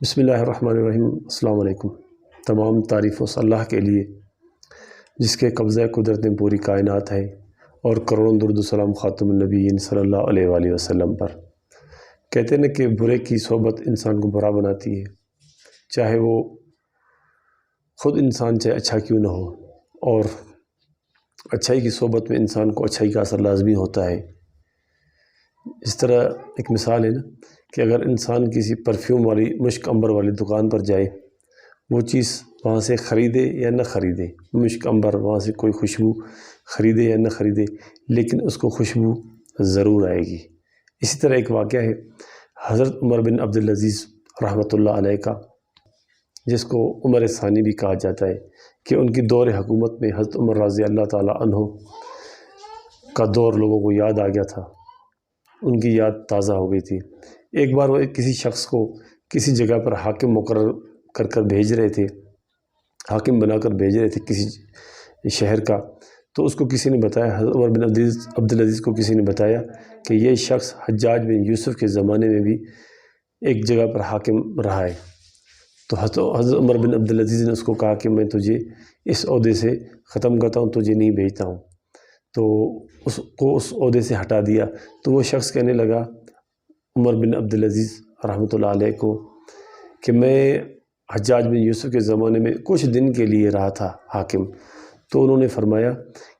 بسم اللہ الرحمن الرحیم۔ السلام علیکم۔ تمام تعریف اس اللہ کے لیے جس کے قبضہ قدرت میں پوری کائنات ہے، اور کروڑوں درود و سلام خاتم النبیین صلی اللہ علیہ وآلہ وسلم پر۔ کہتے ہیں کہ برے کی صحبت انسان کو برا بناتی ہے، چاہے وہ خود انسان چاہے اچھا کیوں نہ ہو، اور اچھائی کی صحبت میں انسان کو اچھائی کا اثر لازمی ہوتا ہے۔ اس طرح ایک مثال ہے نا کہ اگر انسان کسی پرفیوم والی مشک عنبر والی دکان پر جائے، وہ چیز وہاں سے خریدے یا نہ خریدے، مشک عنبر وہاں سے کوئی خوشبو خریدے یا نہ خریدے، لیکن اس کو خوشبو ضرور آئے گی۔ اسی طرح ایک واقعہ ہے حضرت عمر بن عبدالعزیز رحمۃ اللہ علیہ کا، جس کو عمر ثانی بھی کہا جاتا ہے، کہ ان کی دور حکومت میں حضرت عمر رضی اللہ تعالیٰ عنہ کا دور لوگوں کو یاد آ گیا تھا، ان کی یاد تازہ ہو گئی تھی۔ ایک بار وہ کسی شخص کو کسی جگہ پر حاکم مقرر کر بھیج رہے تھے، حاکم بنا کر بھیج رہے تھے کسی شہر کا، تو اس کو کسی نے بتایا، حضرت عمر بن عبدالعزیز کو کسی نے بتایا کہ یہ شخص حجاج بن یوسف کے زمانے میں بھی ایک جگہ پر حاکم رہا ہے۔ تو حضرت عمر بن عبدالعزیز نے اس کو کہا کہ میں تجھے اس عہدے سے ختم کرتا ہوں، تجھے نہیں بھیجتا ہوں۔ تو اس کو اس عہدے سے ہٹا دیا۔ تو وہ شخص کہنے لگا عمر بن عبدالعزیز رحمۃ اللہ علیہ کو کہ میں حجاج بن یوسف کے زمانے میں کچھ دن کے لیے رہا تھا حاکم۔ تو انہوں نے فرمایا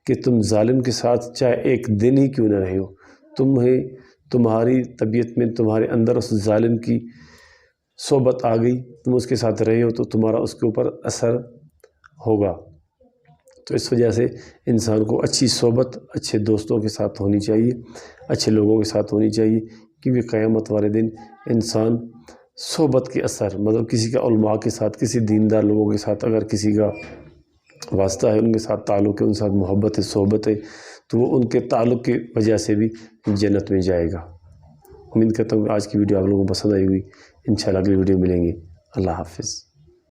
کہ تم ظالم کے ساتھ چاہے ایک دن ہی کیوں نہ رہے ہو، تمہاری طبیعت میں تمہارے اندر اس ظالم کی صحبت آ گئی، تم اس کے ساتھ رہے ہو تو تمہارا اس کے اوپر اثر ہوگا۔ تو اس وجہ سے انسان کو اچھی صحبت اچھے دوستوں کے ساتھ ہونی چاہیے، اچھے لوگوں کے ساتھ ہونی چاہیے، کیونکہ قیامت والے دن انسان صحبت کے اثر، مطلب کسی کا علماء کے ساتھ، کسی دیندار لوگوں کے ساتھ اگر کسی کا واسطہ ہے، ان کے ساتھ تعلق ہے، ان کے ساتھ محبت ہے، صحبت ہے، تو وہ ان کے تعلق کی وجہ سے بھی جنت میں جائے گا۔ امید کرتا ہوں کہ آج کی ویڈیو آپ لوگوں کو پسند آئی ہوئی۔ انشاءاللہ اگلی ویڈیو ملیں گے۔ اللہ حافظ۔